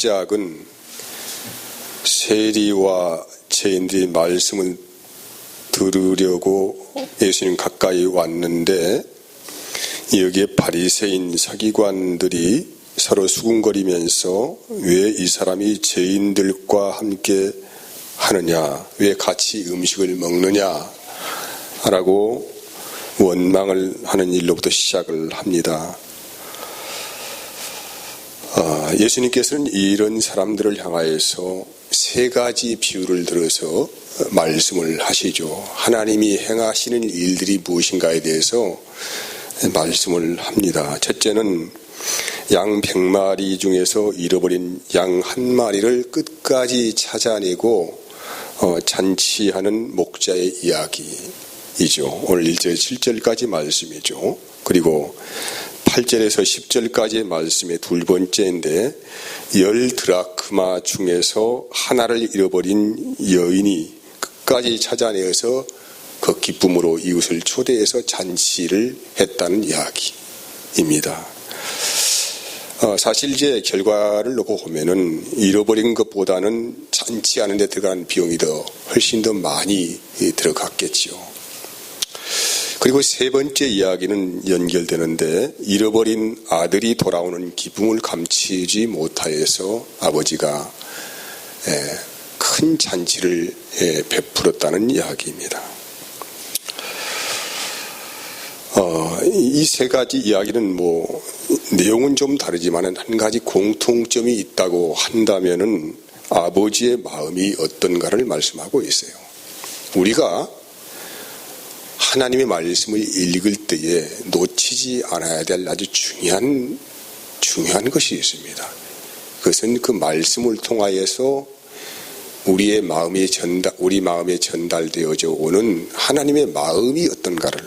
시작은 세리와 죄인들이 말씀을 들으려고 예수님 가까이 왔는데 여기에 바리새인 서기관들이 서로 수군거리면서 왜 이 사람이 죄인들과 함께 하느냐, 왜 같이 음식을 먹느냐 라고 원망을 하는 일로부터 시작을 합니다. 예수님께서는 이런 사람들을 향하여서 세 가지 비유를 들어서 말씀을 하시죠. 하나님이 행하시는 일들이 무엇인가에 대해서 말씀을 합니다. 첫째는 양 100마리 중에서 잃어버린 양 1마리를 끝까지 찾아내고 잔치하는 목자의 이야기이죠. 오늘 1절 7절까지 말씀이죠. 그리고 8절에서 10절까지의 말씀의 두 번째인데 10드라크마 중에서 하나를 잃어버린 여인이 끝까지 찾아내어서 그 기쁨으로 이웃을 초대해서 잔치를 했다는 이야기입니다. 사실 이제 결과를 놓고 보면은 잃어버린 것보다는 잔치하는 데 들어간 비용이 훨씬 더 많이 들어갔겠죠. 그리고 세 번째 이야기는 연결되는데 잃어버린 아들이 돌아오는 기쁨을 감추지 못하여서 아버지가 큰 잔치를 베풀었다는 이야기입니다. 이 세 가지 이야기는 내용은 좀 다르지만 한 가지 공통점이 있다고 한다면은 아버지의 마음이 어떤가를 말씀하고 있어요. 우리가 하나님의 말씀을 읽을 때에 놓치지 않아야 될 아주 중요한 것이 있습니다. 그것은 그 말씀을 통하여서 우리 마음에 전달되어져 오는 하나님의 마음이 어떤가를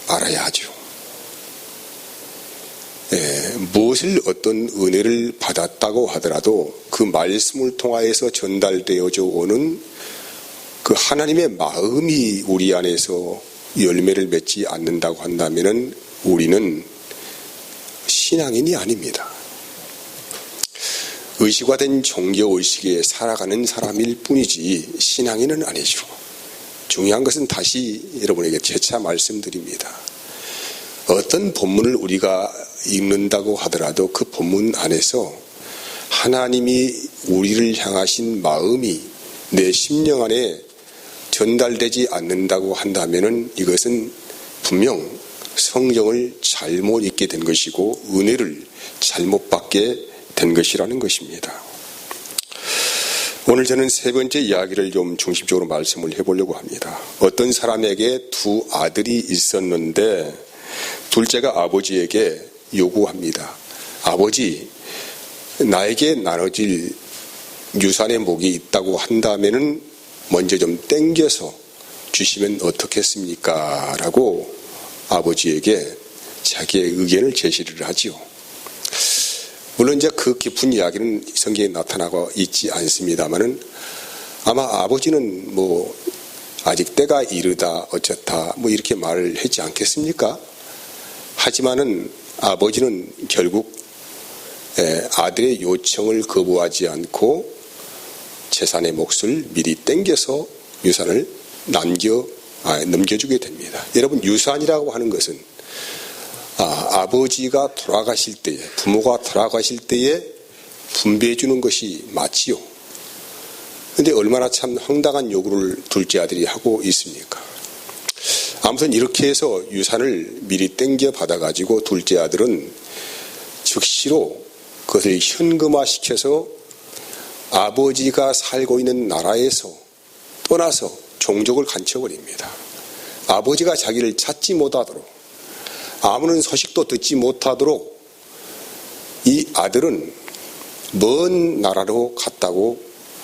알아야 하죠. 무엇을 어떤 은혜를 받았다고 하더라도 그 말씀을 통하여서 전달되어져 오는 그 하나님의 마음이 우리 안에서 열매를 맺지 않는다고 한다면 우리는 신앙인이 아닙니다. 의식화된 종교의식에 살아가는 사람일 뿐이지 신앙인은 아니죠. 중요한 것은 다시 여러분에게 재차 말씀드립니다. 어떤 본문을 우리가 읽는다고 하더라도 그 본문 안에서 하나님이 우리를 향하신 마음이 내 심령 안에 전달되지 않는다고 한다면 이것은 분명 성경을 잘못 읽게 된 것이고 은혜를 잘못 받게 된 것이라는 것입니다. 오늘 저는 세 번째 이야기를 좀 중심적으로 말씀을 해보려고 합니다. 어떤 사람에게 두 아들이 있었는데 둘째가 아버지에게 요구합니다. 아버지, 나에게 나눠질 유산의 목이 있다고 한다면은 먼저 좀 땡겨서 주시면 어떻겠습니까? 라고 아버지에게 자기의 의견을 제시를 하지요. 물론 이제 그 깊은 이야기는 성경에 나타나고 있지 않습니다만은 아마 아버지는 아직 때가 이르다 어쩌다 이렇게 말을 했지 않겠습니까? 하지만은 아버지는 결국 아들의 요청을 거부하지 않고 재산의 몫을 미리 땡겨서 유산을 넘겨주게 됩니다. 여러분, 유산이라고 하는 것은 아버지가 돌아가실 때에, 부모가 돌아가실 때에 분배해 주는 것이 맞지요. 그런데 얼마나 참 황당한 요구를 둘째 아들이 하고 있습니까? 아무튼 이렇게 해서 유산을 미리 땡겨 받아가지고 둘째 아들은 즉시로 그것을 현금화시켜서 아버지가 살고 있는 나라에서 떠나서 종족을 간쳐버립니다. 아버지가 자기를 찾지 못하도록, 아무런 소식도 듣지 못하도록 이 아들은 먼 나라로 갔다고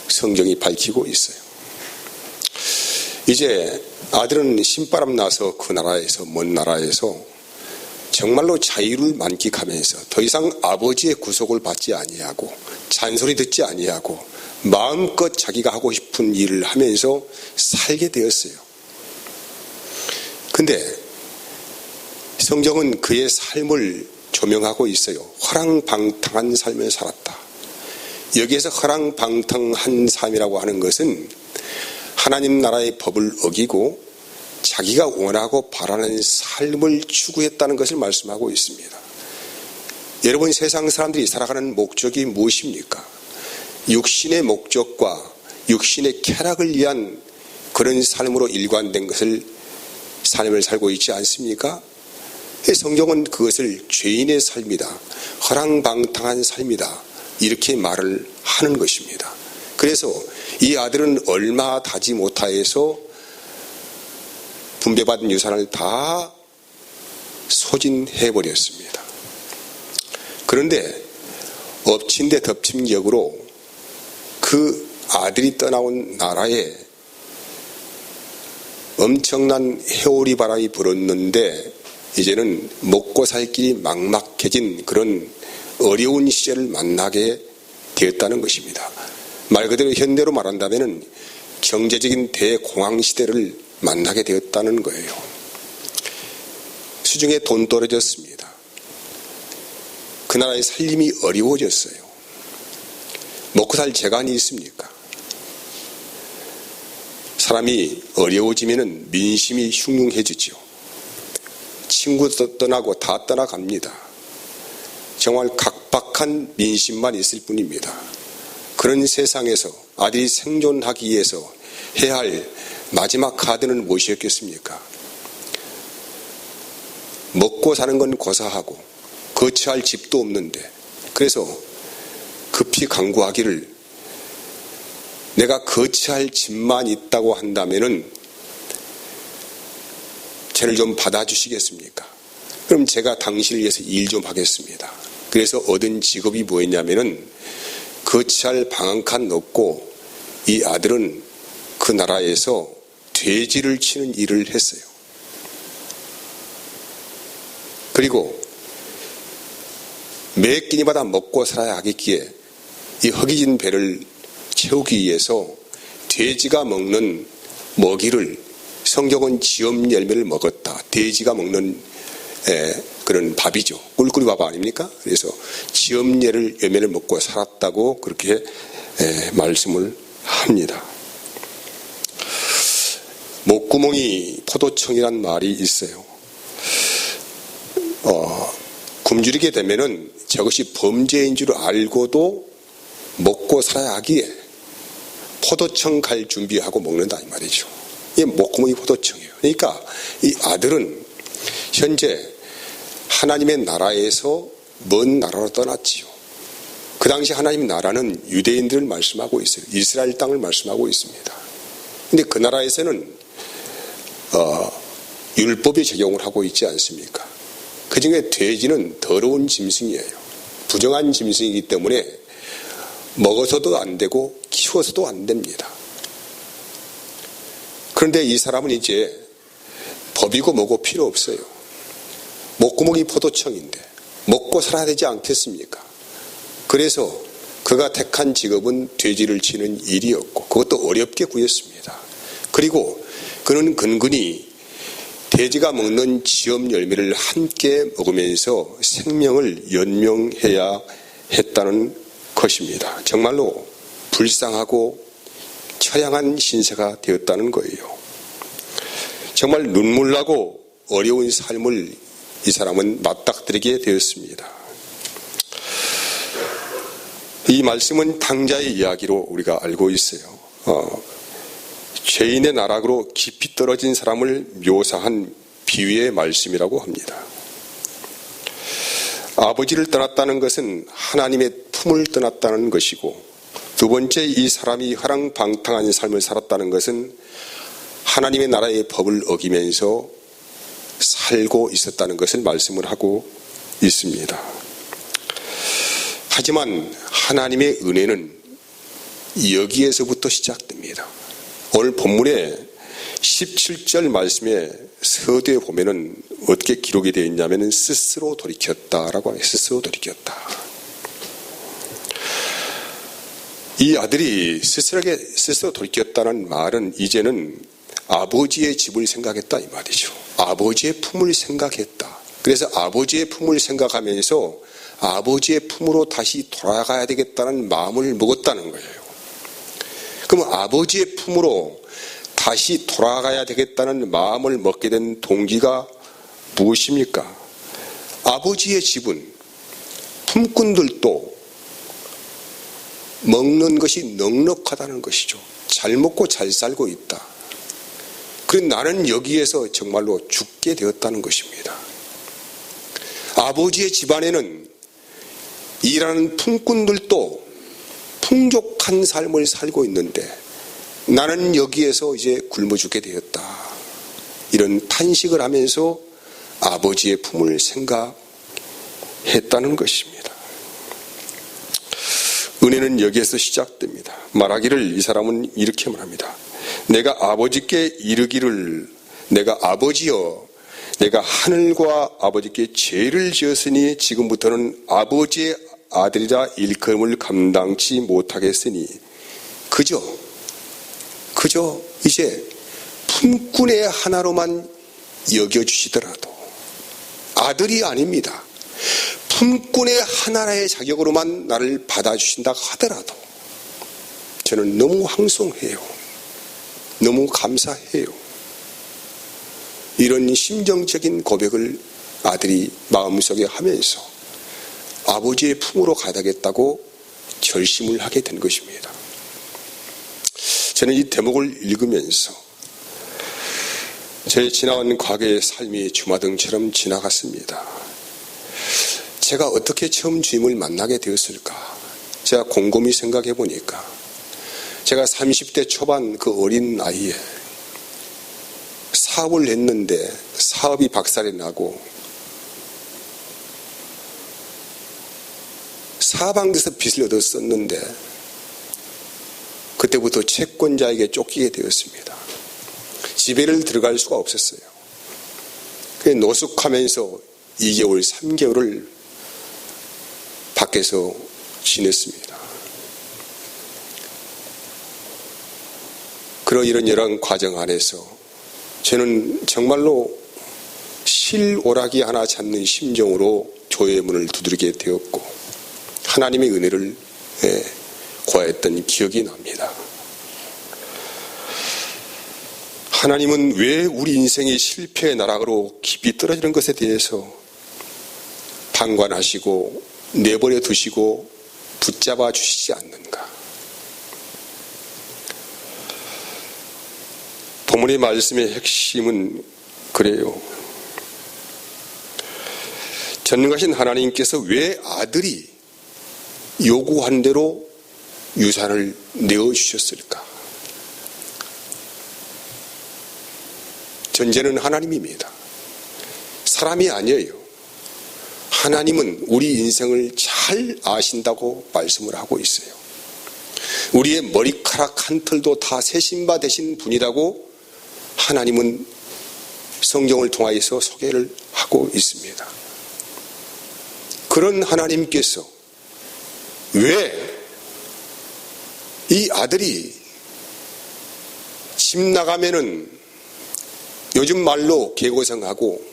성경이 밝히고 있어요. 이제 아들은 신바람 나서 그 나라에서, 먼 나라에서 정말로 자유를 만끽하면서 더 이상 아버지의 구속을 받지 아니하고 잔소리 듣지 아니하고 마음껏 자기가 하고 싶은 일을 하면서 살게 되었어요. 근데 성경은 그의 삶을 조명하고 있어요. 허랑방탕한 삶을 살았다. 여기에서 허랑방탕한 삶이라고 하는 것은 하나님 나라의 법을 어기고 자기가 원하고 바라는 삶을 추구했다는 것을 말씀하고 있습니다. 여러분, 세상 사람들이 살아가는 목적이 무엇입니까? 육신의 목적과 육신의 쾌락을 위한 그런 삶으로 일관된 삶을 살고 있지 않습니까? 성경은 그것을 죄인의 삶이다, 허랑방탕한 삶이다, 이렇게 말을 하는 것입니다. 그래서 이 아들은 얼마 다지 못하여서 분배받은 유산을 다 소진해버렸습니다. 그런데 엎친 데 덮친 격으로 그 아들이 떠나온 나라에 엄청난 해오리 바람이 불었는데 이제는 먹고 살 길이 막막해진 그런 어려운 시절을 만나게 되었다는 것입니다. 말 그대로 현대로 말한다면 경제적인 대공황 시대를 만나게 되었다는 거예요. 수중에 돈 떨어졌습니다. 그 나라의 살림이 어려워졌어요. 먹고 살 재간이 있습니까? 사람이 어려워지면 민심이 흉흉해지죠. 친구도 떠나고 다 떠나갑니다. 정말 각박한 민심만 있을 뿐입니다. 그런 세상에서 아들이 생존하기 위해서 해야 할 마지막 카드는 무엇이었겠습니까? 먹고 사는 건 고사하고 거처할 집도 없는데, 그래서 급히 강구하기를 내가 거처할 집만 있다고 한다면은 저를 좀 받아주시겠습니까? 그럼 제가 당신을 위해서 일 좀 하겠습니다. 그래서 얻은 직업이 뭐였냐면은 거처할 방 한 칸 넣고 이 아들은 그 나라에서 돼지를 치는 일을 했어요. 그리고 매 끼니마다 먹고 살아야 하겠기에 이 허기진 배를 채우기 위해서 돼지가 먹는 먹이를, 성경은 지엄 열매를 먹었다, 돼지가 먹는 그런 밥이죠. 꿀꿀이밥 아닙니까? 그래서 지엄 열매를 먹고 살았다고 그렇게 말씀을 합니다. 목구멍이 포도청이란 말이 있어요. 굶주리게 되면은 저것이 범죄인 줄 알고도 먹고 살아야 하기에 포도청 갈 준비하고 먹는다 이 말이죠. 이게 목구멍이 포도청이에요. 그러니까 이 아들은 현재 하나님의 나라에서 먼 나라로 떠났지요. 그 당시 하나님의 나라는 유대인들을 말씀하고 있어요. 이스라엘 땅을 말씀하고 있습니다. 근데 그 나라에서는 율법이 적용을 하고 있지 않습니까? 그 중에 돼지는 더러운 짐승이에요. 부정한 짐승이기 때문에 먹어서도 안 되고 키워서도 안 됩니다. 그런데 이 사람은 이제 법이고 뭐고 필요 없어요. 목구멍이 포도청인데 먹고 살아야 되지 않겠습니까? 그래서 그가 택한 직업은 돼지를 치는 일이었고 그것도 어렵게 구했습니다. 그리고 그는 근근히 돼지가 먹는 지엄 열매를 함께 먹으면서 생명을 연명해야 했다는 것입니다. 정말로 불쌍하고 처량한 신세가 되었다는 거예요. 정말 눈물나고 어려운 삶을 이 사람은 맞닥뜨리게 되었습니다. 이 말씀은 탕자의 이야기로 우리가 알고 있어요. 죄인의 나락으로 깊이 떨어진 사람을 묘사한 비유의 말씀이라고 합니다. 아버지를 떠났다는 것은 하나님의 품을 떠났다는 것이고, 두 번째 이 사람이 허랑방탕한 삶을 살았다는 것은 하나님의 나라의 법을 어기면서 살고 있었다는 것을 말씀을 하고 있습니다. 하지만 하나님의 은혜는 여기에서부터 시작됩니다. 오늘 본문의 17절 말씀에 서두에 보면은 어떻게 기록이 되어 있냐면은 스스로 돌이켰다라고 해요. 스스로 돌이켰다. 이 아들이 스스로 돌이켰다는 말은 이제는 아버지의 집을 생각했다 이 말이죠. 아버지의 품을 생각했다. 그래서 아버지의 품을 생각하면서 아버지의 품으로 다시 돌아가야 되겠다는 마음을 먹었다는 거예요. 그럼 아버지의 품으로 다시 돌아가야 되겠다는 마음을 먹게 된 동기가 무엇입니까? 아버지의 집은 품꾼들도 먹는 것이 넉넉하다는 것이죠. 잘 먹고 잘 살고 있다. 그래서 나는 여기에서 정말로 죽게 되었다는 것입니다. 아버지의 집안에는 일하는 품꾼들도 풍족한 삶을 살고 있는데 나는 여기에서 이제 굶어 죽게 되었다. 이런 탄식을 하면서 아버지의 품을 생각했다는 것입니다. 은혜는 여기에서 시작됩니다. 말하기를 이 사람은 이렇게 말합니다. 내가 아버지께 이르기를 내가 아버지여 내가 하늘과 아버지께 죄를 지었으니 지금부터는 아버지의 아들이라 일컬음을 감당치 못하겠으니 그저 이제 품꾼의 하나로만 여겨주시더라도 아들이 아닙니다. 품꾼의 하나의 자격으로만 나를 받아주신다 하더라도 저는 너무 황송해요. 너무 감사해요. 이런 심정적인 고백을 아들이 마음속에 하면서 아버지의 품으로 가야겠다고 결심을 하게 된 것입니다. 저는 이 대목을 읽으면서 제 지나간 과거의 삶이 주마등처럼 지나갔습니다. 제가 어떻게 처음 주님을 만나게 되었을까? 제가 곰곰이 생각해 보니까 제가 30대 초반 그 어린 나이에 사업을 했는데 사업이 박살이 나고 사방에서 빚을 얻었었는데 그때부터 채권자에게 쫓기게 되었습니다. 집에를 들어갈 수가 없었어요. 그래서 노숙하면서 2개월, 3개월을 밖에서 지냈습니다. 그런 이런 과정 안에서 저는 정말로 실오라기 하나 찾는 심정으로 교회의 문을 두드리게 되었고 하나님의 은혜를 구하였던 기억이 납니다. 하나님은 왜 우리 인생이 실패의 나락으로 깊이 떨어지는 것에 대해서 방관하시고 내버려 두시고 붙잡아 주시지 않는가? 본문의 말씀의 핵심은 그래요. 전능하신 하나님께서 왜 아들이 요구한 대로 유산을 내어주셨을까? 전제는 하나님입니다. 사람이 아니에요. 하나님은 우리 인생을 잘 아신다고 말씀을 하고 있어요. 우리의 머리카락 한 털도 다 세신 바 되신 분이라고 하나님은 성경을 통하여서 소개를 하고 있습니다. 그런 하나님께서 왜 이 아들이 집 나가면은 요즘 말로 개고생하고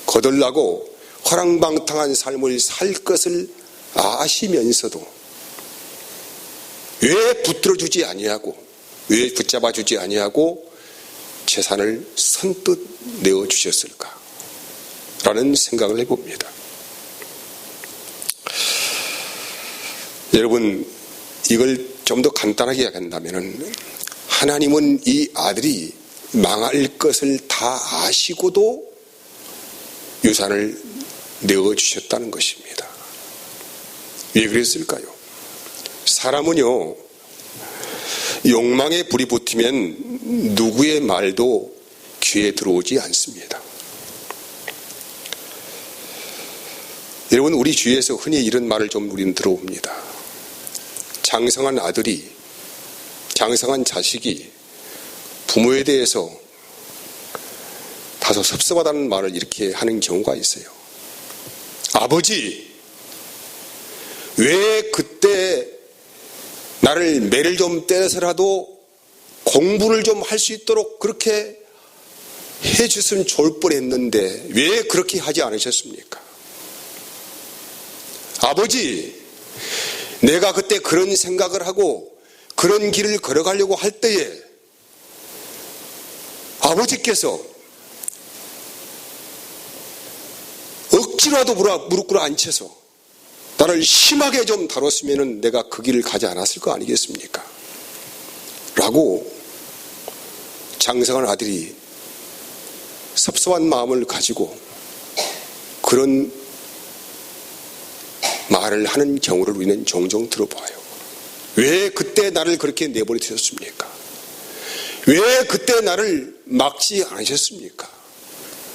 거들나고 허랑방탕한 삶을 살 것을 아시면서도 왜 붙들어주지 아니하고 왜 붙잡아주지 아니하고 재산을 선뜻 내어주셨을까? 라는 생각을 해봅니다. 여러분, 이걸 좀 더 간단하게 이야기한다면 하나님은 이 아들이 망할 것을 다 아시고도 유산을 내어주셨다는 것입니다. 왜 그랬을까요? 사람은요, 욕망에 불이 붙으면 누구의 말도 귀에 들어오지 않습니다. 여러분, 우리 주위에서 흔히 이런 말을 좀 우리는 들어옵니다. 장성한 아들이, 장성한 자식이 부모에 대해서 다소 섭섭하다는 말을 이렇게 하는 경우가 있어요. 아버지, 왜 그때 나를 매를 좀 때려서라도 공부를 좀 할 수 있도록 그렇게 해줬으면 좋을 뻔했는데 왜 그렇게 하지 않으셨습니까? 아버지, 내가 그때 그런 생각을 하고 그런 길을 걸어가려고 할 때에 아버지께서 억지로라도 무릎 꿇어 앉혀서 나를 심하게 좀 다뤘으면 내가 그 길을 가지 않았을 거 아니겠습니까? 라고 장성한 아들이 섭섭한 마음을 가지고 그런 말을 하는 경우를 우리는 종종 들어봐요. 왜 그때 나를 그렇게 내버려 두셨습니까? 왜 그때 나를 막지 않으셨습니까?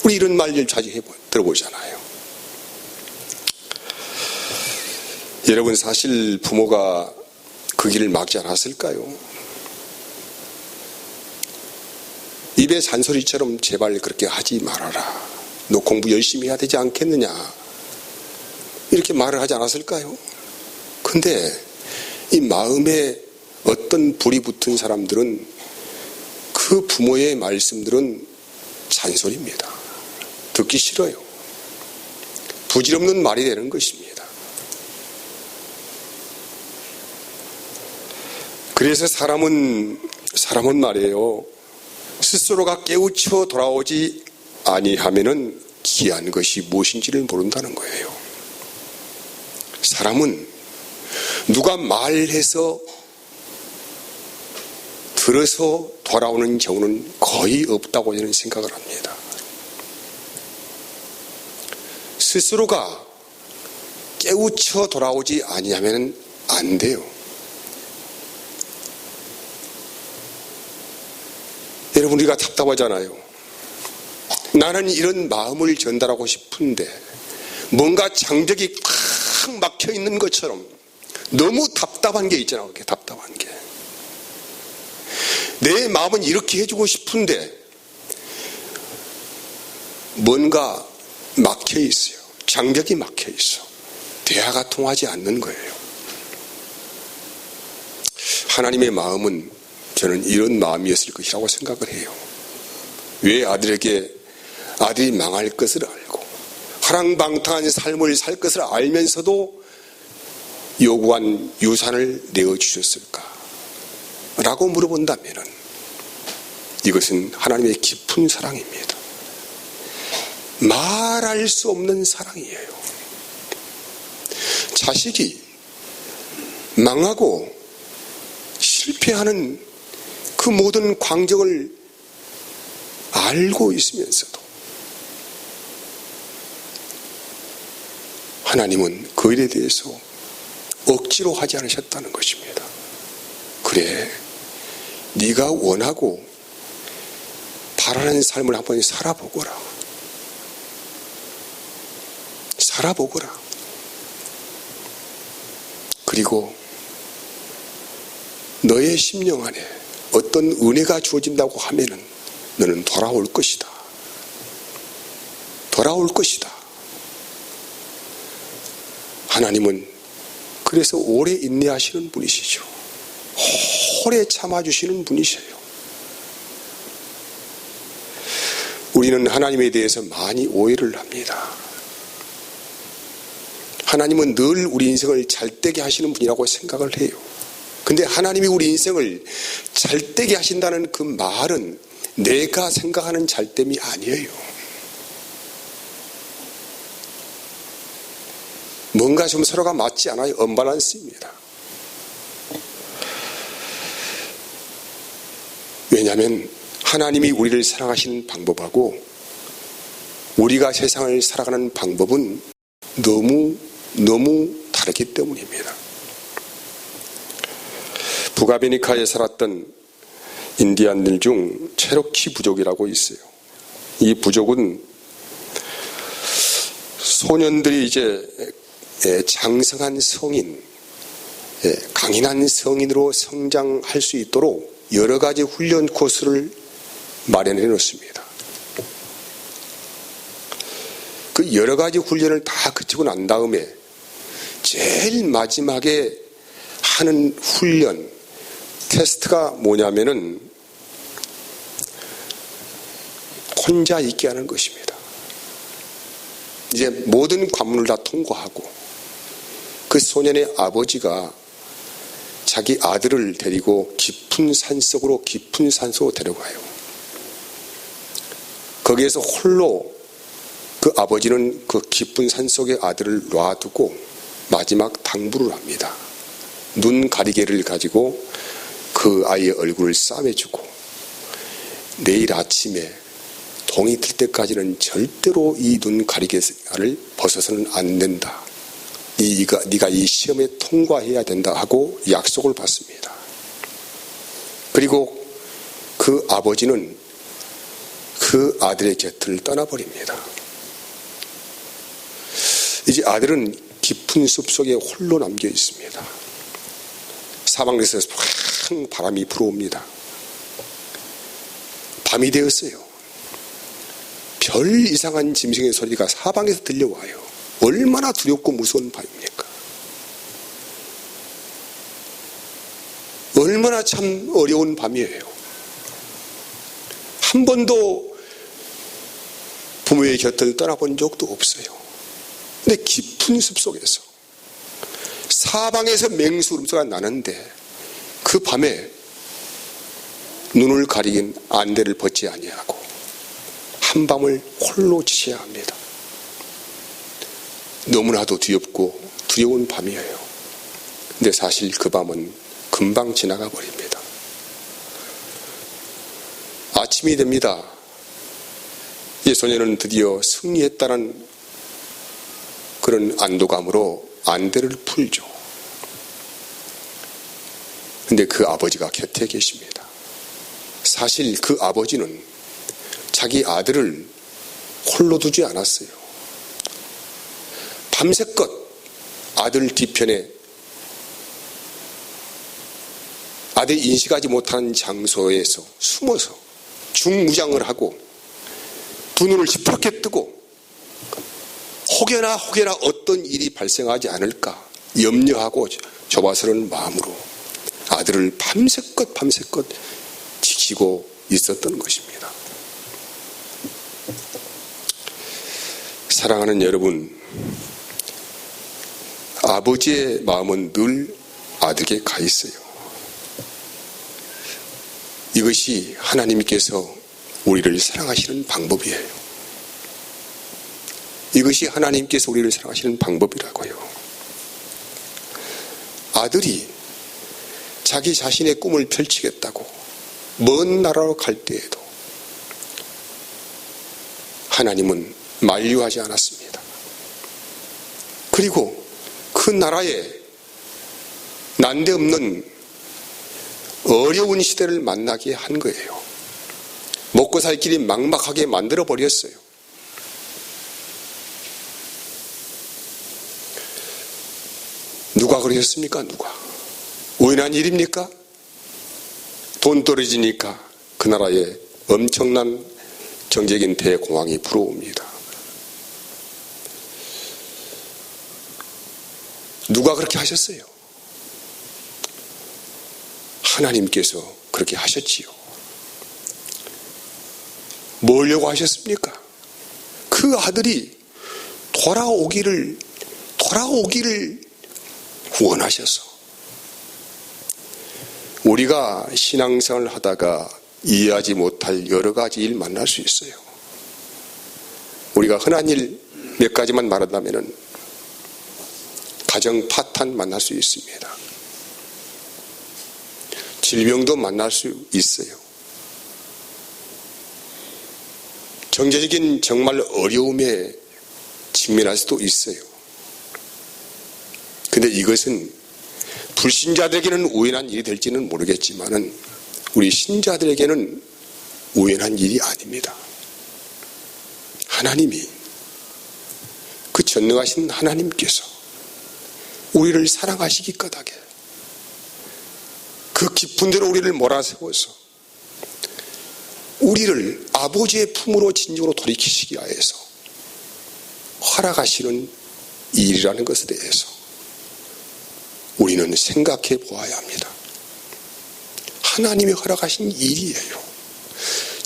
우리 이런 말들 자주 들어보잖아요. 여러분, 사실 부모가 그 길을 막지 않았을까요? 입에 잔소리처럼 제발 그렇게 하지 말아라. 너 공부 열심히 해야 되지 않겠느냐. 이렇게 말을 하지 않았을까요? 근데 이 마음에 어떤 불이 붙은 사람들은 그 부모의 말씀들은 잔소리입니다. 듣기 싫어요. 부질없는 말이 되는 것입니다. 그래서 사람은 말이에요. 스스로가 깨우쳐 돌아오지 아니하면은 귀한 것이 무엇인지를 모른다는 거예요. 사람은 누가 말해서 들어서 돌아오는 경우는 거의 없다고 저는 생각을 합니다. 스스로가 깨우쳐 돌아오지 아니하면 안 돼요. 여러분, 우리가 답답하잖아요. 나는 이런 마음을 전달하고 싶은데 뭔가 장벽이 꽉 막혀 있는 것처럼 너무 답답한 게 있잖아요. 그렇게 답답한 게. 내 마음은 이렇게 해주고 싶은데 뭔가 막혀 있어요. 장벽이 막혀 있어. 대화가 통하지 않는 거예요. 하나님의 마음은 저는 이런 마음이었을 것이라고 생각을 해요. 왜 아들이 망할 것을 알고 화랑방탕한 삶을 살 것을 알면서도 요구한 유산을 내어주셨을까? 라고 물어본다면 이것은 하나님의 깊은 사랑입니다. 말할 수 없는 사랑이에요. 자식이 망하고 실패하는 그 모든 광경을 알고 있으면서도 하나님은 그 일에 대해서 억지로 하지 않으셨다는 것입니다. 그래, 네가 원하고 바라는 삶을 한번 살아보거라. 그리고 너의 심령 안에 어떤 은혜가 주어진다고 하면은 너는 돌아올 것이다. 하나님은 그래서 오래 인내하시는 분이시죠. 오래 참아주시는 분이세요. 우리는 하나님에 대해서 많이 오해를 합니다. 하나님은 늘 우리 인생을 잘되게 하시는 분이라고 생각을 해요. 근데 하나님이 우리 인생을 잘되게 하신다는 그 말은 내가 생각하는 잘됨이 아니에요. 뭔가 좀 서로가 맞지 않아요. 언밸런스입니다. 왜냐하면 하나님이 우리를 사랑하시는 방법하고 우리가 세상을 살아가는 방법은 너무 다르기 때문입니다. 북아메리카에 살았던 인디안들 중 체로키 부족이라고 있어요. 이 부족은 소년들이 이제 장성한 성인, 강인한 성인으로 성장할 수 있도록 여러 가지 훈련 코스를 마련해 놓습니다. 그 여러 가지 훈련을 다 거치고 난 다음에 제일 마지막에 하는 훈련, 테스트가 뭐냐면은 혼자 있게 하는 것입니다. 이제 모든 관문을 다 통과하고 그 소년의 아버지가 자기 아들을 데리고 깊은 산속으로 데려가요. 거기에서 홀로 그 아버지는 그 깊은 산속에 아들을 놔두고 마지막 당부를 합니다. 눈 가리개를 가지고 그 아이의 얼굴을 싸매주고 내일 아침에 동이 뜰 때까지는 절대로 이 눈 가리개를 벗어서는 안 된다. 네가 이 시험에 통과해야 된다 하고 약속을 받습니다. 그리고 그 아버지는 그 아들의 곁을 떠나버립니다. 이제 아들은 깊은 숲속에 홀로 남겨 있습니다. 사방에서 확 바람이 불어옵니다. 밤이 되었어요. 별 이상한 짐승의 소리가 사방에서 들려와요. 얼마나 두렵고 무서운 밤입니까? 얼마나 참 어려운 밤이에요. 한 번도 부모의 곁을 떠나본 적도 없어요. 근데 깊은 숲속에서 사방에서 맹수 울음소리가 나는데 그 밤에 눈을 가리긴 안대를 벗지 아니하고 한밤을 홀로 지새야 합니다. 너무나도 두렵고 두려운 밤이에요. 근데 사실 그 밤은 금방 지나가 버립니다. 아침이 됩니다. 이 소년은 드디어 승리했다는 그런 안도감으로 안대를 풀죠. 근데 그 아버지가 곁에 계십니다. 사실 그 아버지는 자기 아들을 홀로 두지 않았어요. 밤새껏 아들 뒤편에 아들이 인식하지 못하는 장소에서 숨어서 중무장을 하고 두 눈을 시퍼렇게 뜨고 혹여나 어떤 일이 발생하지 않을까 염려하고 조바스러운 마음으로 아들을 밤새껏 지키고 있었던 것입니다. 사랑하는 여러분, 아버지의 마음은 늘 아들에게 가 있어요. 이것이 하나님께서 우리를 사랑하시는 방법이에요. 이것이 하나님께서 우리를 사랑하시는 방법이라고요. 아들이 자기 자신의 꿈을 펼치겠다고 먼 나라로 갈 때에도 하나님은 만류하지 않았습니다. 그리고 그 나라에 난데없는 어려운 시대를 만나게 한 거예요. 먹고 살 길이 막막하게 만들어 버렸어요. 누가 그러셨습니까? 누가? 우연한 일입니까? 돈 떨어지니까 그 나라에 엄청난 정적인 대공황이 불어옵니다. 누가 그렇게 하셨어요? 하나님께서 그렇게 하셨지요. 뭐려고 하셨습니까? 그 아들이 돌아오기를 원하셔서. 우리가 신앙생활을 하다가 이해하지 못할 여러 가지 일 만날 수 있어요. 우리가 흔한 일 몇 가지만 말한다면 가정 파탄 만날 수 있습니다. 질병도 만날 수 있어요. 경제적인 정말 어려움에 직면할 수도 있어요. 근데 이것은 불신자들에게는 우연한 일이 될지는 모르겠지만은 우리 신자들에게는 우연한 일이 아닙니다. 하나님이, 그 전능하신 하나님께서 우리를 사랑하시기 까닭에 그 깊은 데로 우리를 몰아세워서 우리를 아버지의 품으로 진정으로 돌이키시기 위해서 허락하시는 일이라는 것에 대해서 우리는 생각해 보아야 합니다. 하나님이 허락하신 일이에요.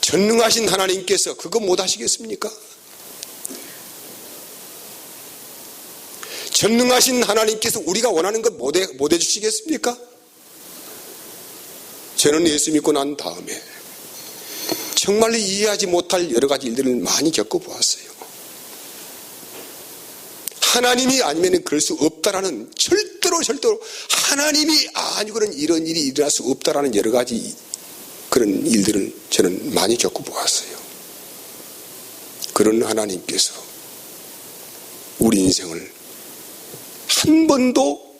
전능하신 하나님께서 그거 못 하시겠습니까? 전능하신 하나님께서 우리가 원하는 것 못 해주시겠습니까? 저는 예수 믿고 난 다음에 정말로 이해하지 못할 여러 가지 일들을 많이 겪어보았어요. 하나님이 아니면 그럴 수 없다라는, 절대로 하나님이 아니고는 이런 일이 일어날 수 없다라는 여러 가지 그런 일들을 저는 많이 겪어보았어요. 그런 하나님께서 우리 인생을 한 번도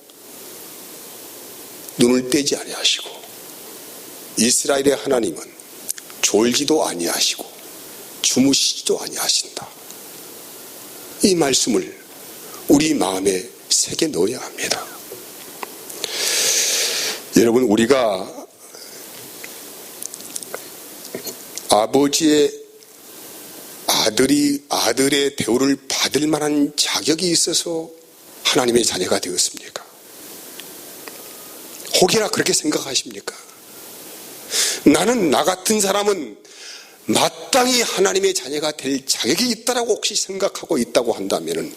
눈을 떼지 아니하시고, 이스라엘의 하나님은 졸지도 아니하시고 주무시지도 아니하신다. 이 말씀을 우리 마음에 새겨 넣어야 합니다. 여러분, 우리가 아버지의 아들의 대우를 받을 만한 자격이 있어서 하나님의 자녀가 되었습니까? 혹이나 그렇게 생각하십니까? 나는, 나 같은 사람은 마땅히 하나님의 자녀가 될 자격이 있다라고 혹시 생각하고 있다고 한다면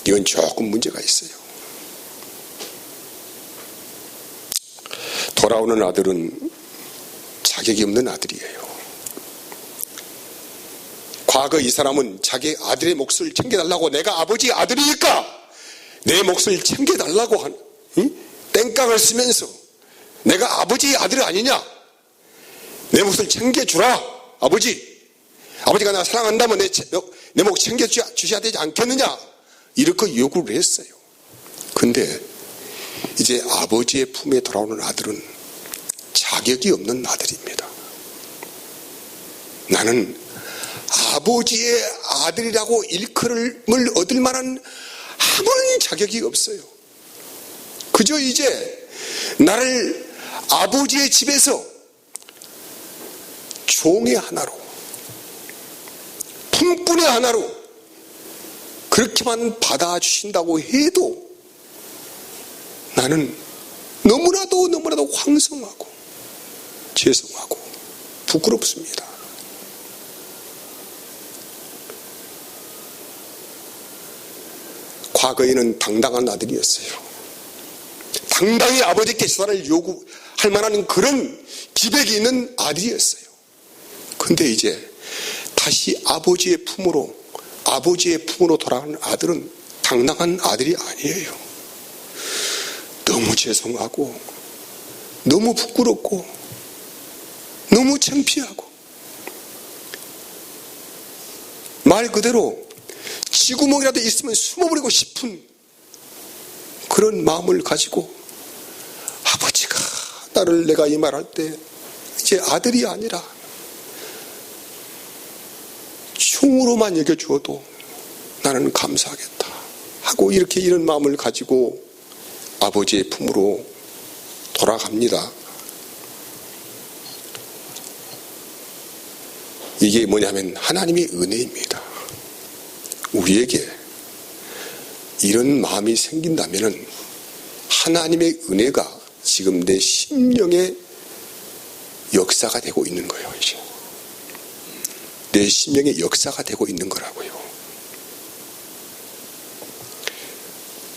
이건 조금 문제가 있어요. 돌아오는 아들은 자격이 없는 아들이에요. 과거 이 사람은 자기 아들의 몫을 챙겨달라고, 내가 아버지 아들이니까 내 몫을 챙겨달라고 땡깡을 쓰면서, 내가 아버지의 아들 아니냐, 내 몫을 챙겨주라, 아버지가 나 사랑한다면 내 몫 챙겨주셔야 되지 않겠느냐, 이렇게 요구를 했어요. 근데 이제 아버지의 품에 돌아오는 아들은 자격이 없는 아들입니다. 나는 아버지의 아들이라고 일컬음을 얻을 만한 아무런 자격이 없어요. 그저 이제 나를 아버지의 집에서 종의 하나로, 품꾼의 하나로 그렇게만 받아주신다고 해도 나는 너무나도 황송하고 죄송하고 부끄럽습니다. 과거에는 당당한 아들이었어요. 당당히 아버지께 재산을 요구할 만한 그런 기백이 있는 아들이었어요. 근데 이제 다시 아버지의 품으로 돌아가는 아들은 당당한 아들이 아니에요. 너무 죄송하고 너무 부끄럽고 너무 창피하고, 말 그대로 쥐구멍이라도 있으면 숨어버리고 싶은 그런 마음을 가지고, 아버지가 나를, 내가 이 말할 때 이제 아들이 아니라 종으로만 여겨주어도 나는 감사하겠다 하고, 이런 마음을 가지고 아버지의 품으로 돌아갑니다. 이게 뭐냐면 하나님의 은혜입니다. 우리에게 이런 마음이 생긴다면 하나님의 은혜가 지금 내 심령의 역사가 되고 있는 거예요. 이제 내 심령의 역사가 되고 있는 거라고요.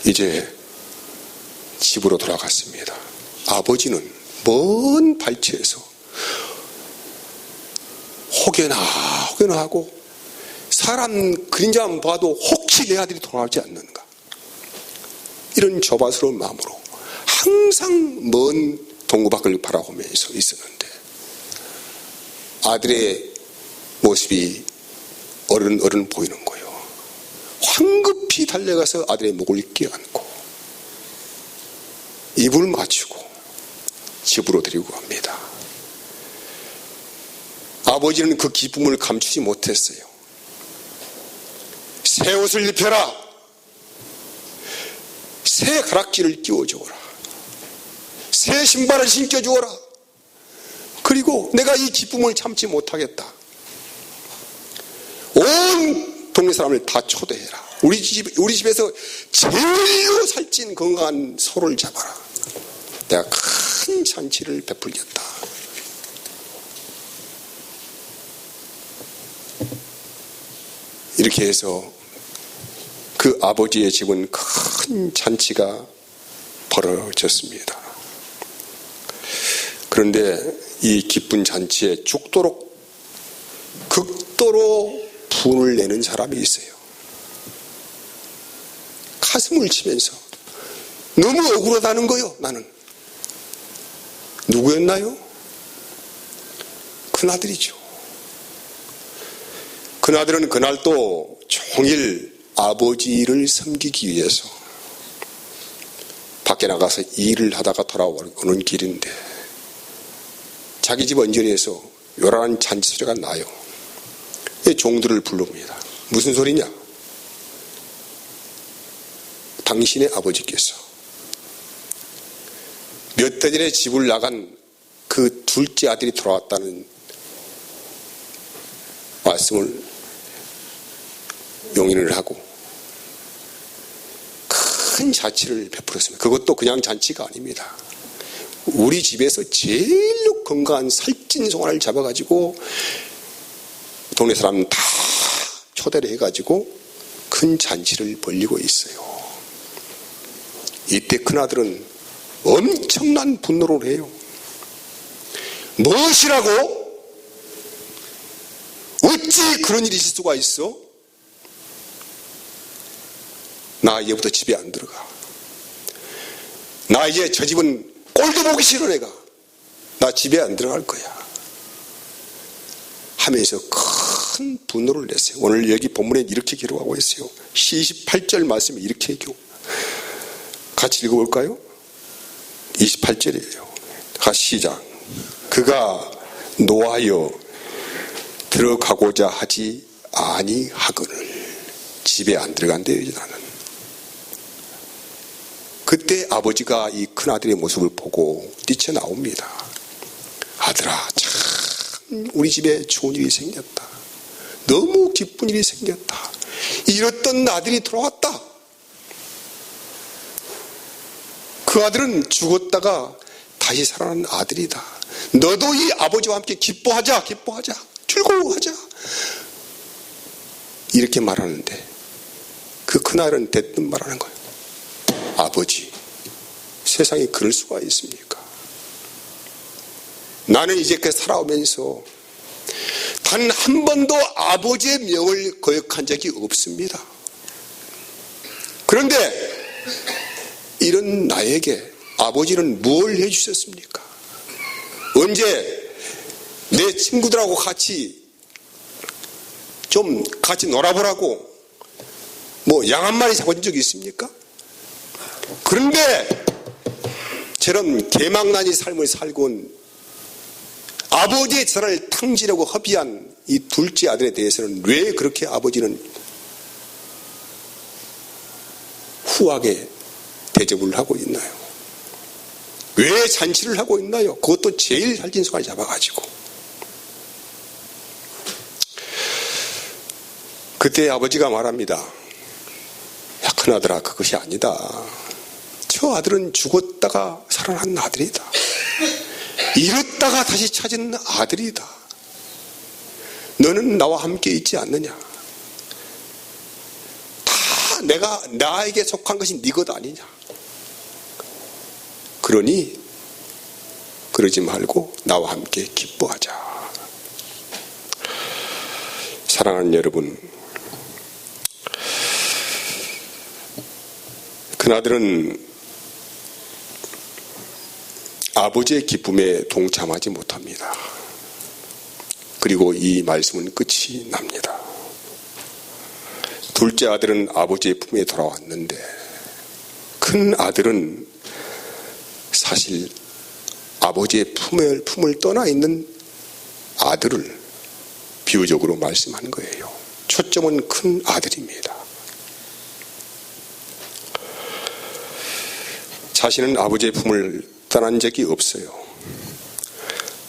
이제 집으로 돌아갔습니다. 아버지는 먼 발치에서 혹여나 하고, 사람 그림자만 봐도 혹시 내 아들이 돌아오지 않는가, 이런 조바스러운 마음으로 항상 먼 동구 밖을 바라보면서 있었는데, 아들의 모습이 어른 보이는 거예요. 황급히 달려가서 아들의 목을 껴안고 입을 맞추고 집으로 데리고 갑니다. 아버지는 그 기쁨을 감추지 못했어요. 새 옷을 입혀라, 새 가락지를 끼워주어라, 새 신발을 신겨주어라, 그리고 내가 이 기쁨을 참지 못하겠다, 온 동네 사람을 다 초대해라, 우리 집에서 제일로 살찐 건강한 소를 잡아라, 내가 큰 잔치를 베풀겠다, 이렇게 해서 그 아버지의 집은 큰 잔치가 벌어졌습니다. 그런데 이 기쁜 잔치에 죽도록 극도로 분을 내는 사람이 있어요. 가슴을 치면서 너무 억울하다는 거요. 나는 누구였나요? 큰아들이죠. 큰아들은 그날 또 종일 아버지를 섬기기 위해서 밖에 나가서 일을 하다가 돌아오는 길인데 자기 집 언저리에서 요란한 잔치 소리가 나요. 종들을 불러봅니다. 무슨 소리냐? 당신의 아버지께서 몇 달 전에 집을 나간 그 둘째 아들이 돌아왔다는 말씀을 용인을 하고 큰 잔치를 베풀었습니다. 그것도 그냥 잔치가 아닙니다. 우리 집에서 제일 건강한 살찐 송아를 잡아가지고 동네 사람 다 초대를 해가지고 큰 잔치를 벌리고 있어요. 이때 큰아들은 엄청난 분노를 해요. 무엇이라고? 어찌 그런 일이 있을 수가 있어? 나 이제부터 집에 안 들어가. 나 이제 저 집은 꼴도 보기 싫어. 내가 나 집에 안 들어갈 거야 하면서 큰 분노를 냈어요. 오늘 여기 본문에 이렇게 기록하고 있어요. 28절 말씀에 이렇게 기록. 같이 읽어볼까요? 28절이에요. 시작. 그가 노하여 들어가고자 하지 아니하거늘. 집에 안 들어간대요. 나는. 그때 아버지가 이 큰아들의 모습을 보고 뛰쳐나옵니다. 아들아, 참 우리 집에 좋은 일이 생겼다. 너무 기쁜 일이 생겼다. 잃었던 아들이 돌아왔다. 그 아들은 죽었다가 다시 살아난 아들이다. 너도 이 아버지와 함께 기뻐하자. 즐거워하자. 이렇게 말하는데 그 큰아들은 대뜸 말하는 거예요. 아버지, 세상에 그럴 수가 있습니까? 나는 이제까지 살아오면서 단 한 번도 아버지의 명을 거역한 적이 없습니다. 그런데 이런 나에게 아버지는 뭘 해주셨습니까? 언제 내 친구들하고 같이 놀아보라고 양 한 마리 잡은 적이 있습니까? 그런데 저런 개망나니 삶을 살고 온 아버지의 자를 탕지려고 허비한 이 둘째 아들에 대해서는 왜 그렇게 아버지는 후하게 대접을 하고 있나요? 왜 잔치를 하고 있나요? 그것도 제일 살찐 송아를 잡아가지고. 그때 아버지가 말합니다. 야, 큰아들아, 그것이 아니다. 저 아들은 죽었다가 살아난 아들이다. 잃었다가 다시 찾은 아들이다. 너는 나와 함께 있지 않느냐? 다 나에게 속한 것이 네 것 아니냐? 그러니 그러지 말고 나와 함께 기뻐하자. 사랑하는 여러분, 그나들은 아버지의 기쁨에 동참하지 못합니다. 그리고 이 말씀은 끝이 납니다. 둘째 아들은 아버지의 품에 돌아왔는데 큰 아들은 사실 아버지의 품을 떠나 있는 아들을 비유적으로 말씀하는 거예요. 초점은 큰 아들입니다. 자신은 아버지의 품을 떠난 적이 없어요.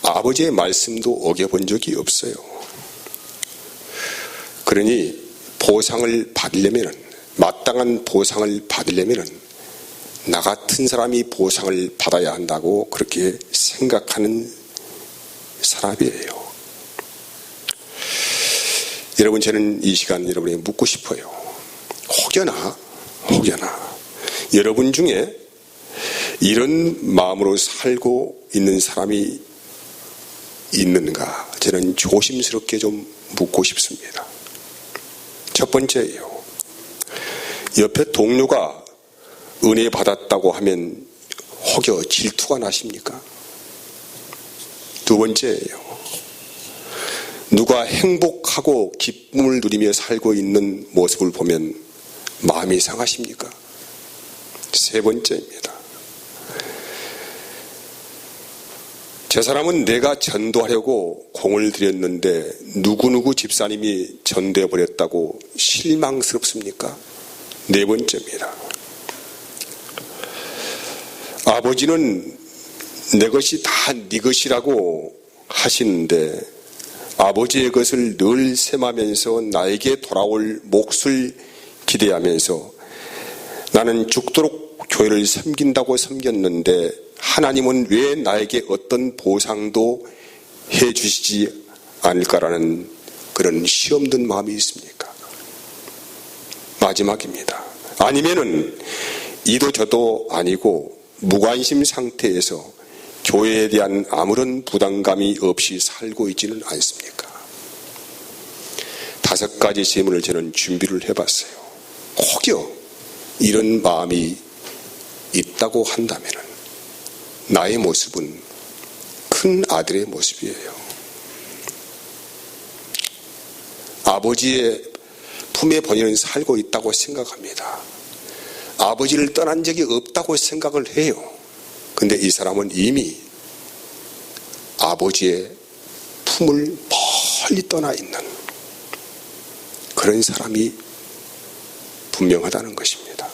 아버지의 말씀도 어겨본 적이 없어요. 그러니 보상을 받으려면, 마땅한 보상을 받으려면 나 같은 사람이 보상을 받아야 한다고 그렇게 생각하는 사람이에요. 여러분, 저는 이 시간 여러분에게 묻고 싶어요. 혹여나 여러분 중에 이런 마음으로 살고 있는 사람이 있는가? 저는 조심스럽게 좀 묻고 싶습니다. 첫 번째예요. 옆에 동료가 은혜 받았다고 하면 혹여 질투가 나십니까? 두 번째예요. 누가 행복하고 기쁨을 누리며 살고 있는 모습을 보면 마음이 상하십니까? 세 번째입니다. 저 사람은 내가 전도하려고 공을 들였는데 누구누구 집사님이 전도해버렸다고 실망스럽습니까? 네 번째입니다. 아버지는 내 것이 다 네 것이라고 하시는데 아버지의 것을 늘 셈하면서 나에게 돌아올 몫을 기대하면서 나는 죽도록 교회를 섬긴다고 섬겼는데 하나님은 왜 나에게 어떤 보상도 해주시지 않을까라는 그런 시험든 마음이 있습니까? 마지막입니다. 아니면은 이도 저도 아니고 무관심 상태에서 교회에 대한 아무런 부담감이 없이 살고 있지는 않습니까? 5가지 질문을 저는 준비를 해봤어요. 혹여 이런 마음이 있다고 한다면 나의 모습은 큰 아들의 모습이에요. 아버지의 품에 번연히 살고 있다고 생각합니다. 아버지를 떠난 적이 없다고 생각을 해요. 근데 이 사람은 이미 아버지의 품을 멀리 떠나 있는 그런 사람이 분명하다는 것입니다.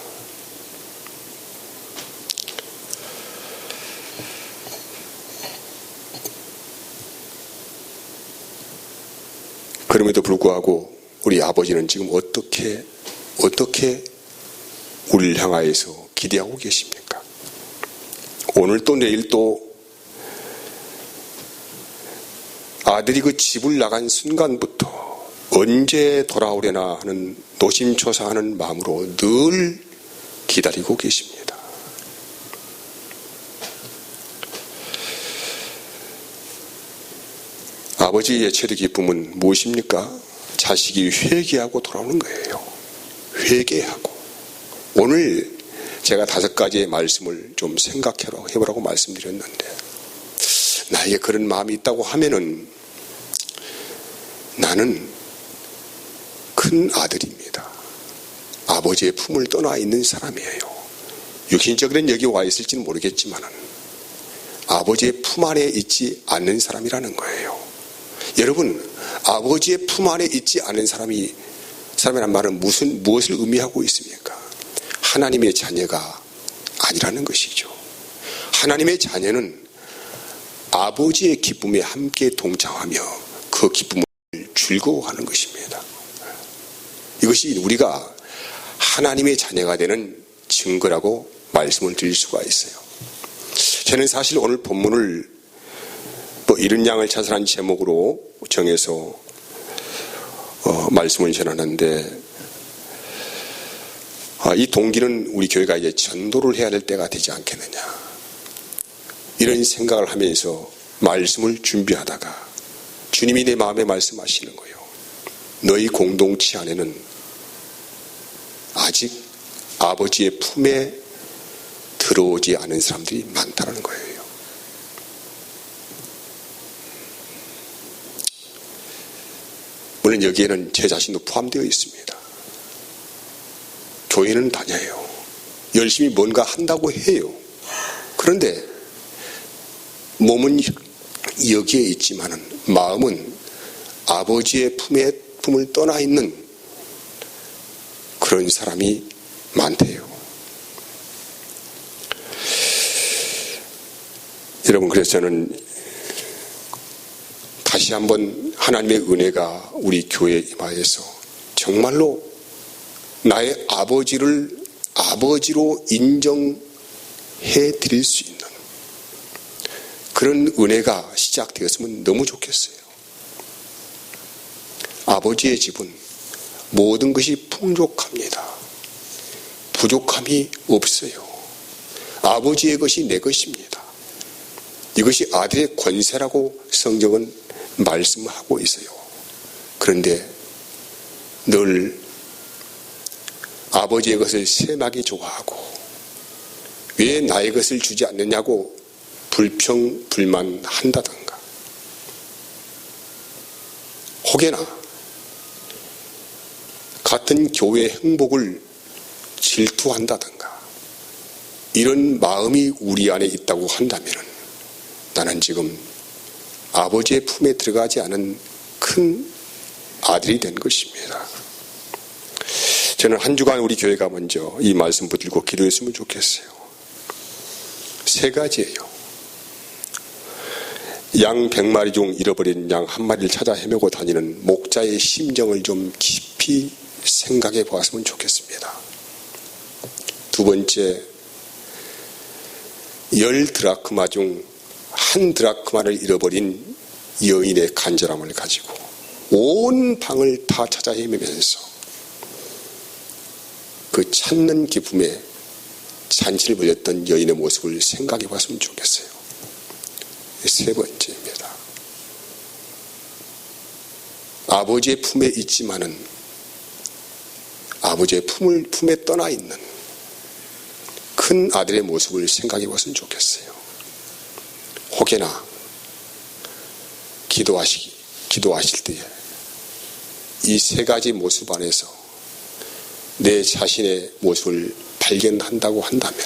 그럼에도 불구하고 우리 아버지는 지금 어떻게 우리를 향하여서 기대하고 계십니까? 오늘 또 내일 또 아들이 그 집을 나간 순간부터 언제 돌아오려나 하는 노심초사하는 마음으로 늘 기다리고 계십니다. 아버지의 최대 기쁨은 무엇입니까? 자식이 회개하고 돌아오는 거예요. 회개하고. 오늘 제가 5가지의 말씀을 좀 생각해보라고 말씀드렸는데 나에게 그런 마음이 있다고 하면은 나는 큰 아들입니다. 아버지의 품을 떠나 있는 사람이에요. 육신적으로는 여기 와 있을지는 모르겠지만 아버지의 품 안에 있지 않는 사람이라는 거예요. 여러분, 아버지의 품 안에 있지 않은 사람이란 말은 무엇을 의미하고 있습니까? 하나님의 자녀가 아니라는 것이죠. 하나님의 자녀는 아버지의 기쁨에 함께 동참하며 그 기쁨을 즐거워하는 것입니다. 이것이 우리가 하나님의 자녀가 되는 증거라고 말씀을 드릴 수가 있어요. 저는 사실 오늘 본문을 이른 양을 찬송한 제목으로 정해서 말씀을 전하는데 이 동기는 우리 교회가 이제 전도를 해야 될 때가 되지 않겠느냐 이런 생각을 하면서 말씀을 준비하다가 주님이 내 마음에 말씀하시는 거예요. 너희 공동체 안에는 아직 아버지의 품에 들어오지 않은 사람들이 많다는 거예요. 물론 여기에는 제 자신도 포함되어 있습니다. 교회는 다녀요. 열심히 뭔가 한다고 해요. 그런데 몸은 여기에 있지만 마음은 아버지의 품을 떠나 있는 그런 사람이 많대요. 여러분, 그래서 저는 다시 한번 하나님의 은혜가 우리 교회에 임하여서 정말로 나의 아버지를 아버지로 인정해 드릴 수 있는 그런 은혜가 시작되었으면 너무 좋겠어요. 아버지의 집은 모든 것이 풍족합니다. 부족함이 없어요. 아버지의 것이 내 것입니다. 이것이 아들의 권세라고 성경은 말씀하고 있어요. 그런데 늘 아버지의 것을 세마기 좋아하고 왜 나의 것을 주지 않느냐고 불평불만한다든가, 혹여나 같은 교회 행복을 질투한다든가 이런 마음이 우리 안에 있다고 한다면 나는 지금 아버지의 품에 들어가지 않은 큰 아들이 된 것입니다. 저는 한 주간 우리 교회가 먼저 이 말씀 붙들고 기도했으면 좋겠어요. 세 가지예요. 양 100마리 중 잃어버린 양 한 마리를 찾아 헤매고 다니는 목자의 심정을 좀 깊이 생각해 보았으면 좋겠습니다. 두 번째, 10드라크마 중 1드라크마를 잃어버린 여인의 간절함을 가지고 온 방을 다 찾아 헤매면서 그 찾는 기쁨에 잔치를 벌였던 여인의 모습을 생각해 봤으면 좋겠어요. 세 번째입니다. 아버지의 품에 있지만은 아버지의 품에 떠나 있는 큰 아들의 모습을 생각해 봤으면 좋겠어요. 혹여나 기도하실 때에 이 세 가지 모습 안에서 내 자신의 모습을 발견한다고 한다면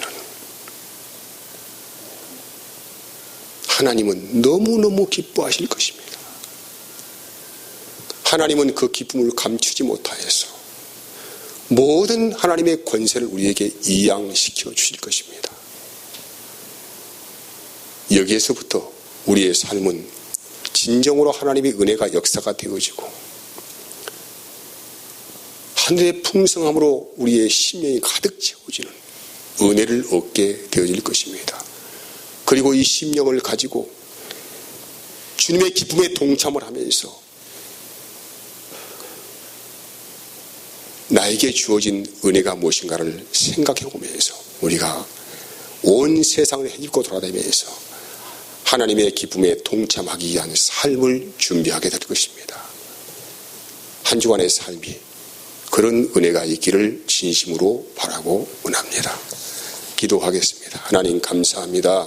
하나님은 너무너무 기뻐하실 것입니다. 하나님은 그 기쁨을 감추지 못하여서 모든 하나님의 권세를 우리에게 이양시켜 주실 것입니다. 여기에서부터 우리의 삶은 진정으로 하나님의 은혜가 역사가 되어지고 하늘의 풍성함으로 우리의 심령이 가득 채워지는 은혜를 얻게 되어질 것입니다. 그리고 이 심령을 가지고 주님의 기쁨에 동참을 하면서 나에게 주어진 은혜가 무엇인가를 생각해 보면서 우리가 온 세상을 헤집고 돌아다니면서 하나님의 기쁨에 동참하기 위한 삶을 준비하게 될 것입니다. 한 주간의 삶이 그런 은혜가 있기를 진심으로 바라고 원합니다. 기도하겠습니다. 하나님 감사합니다.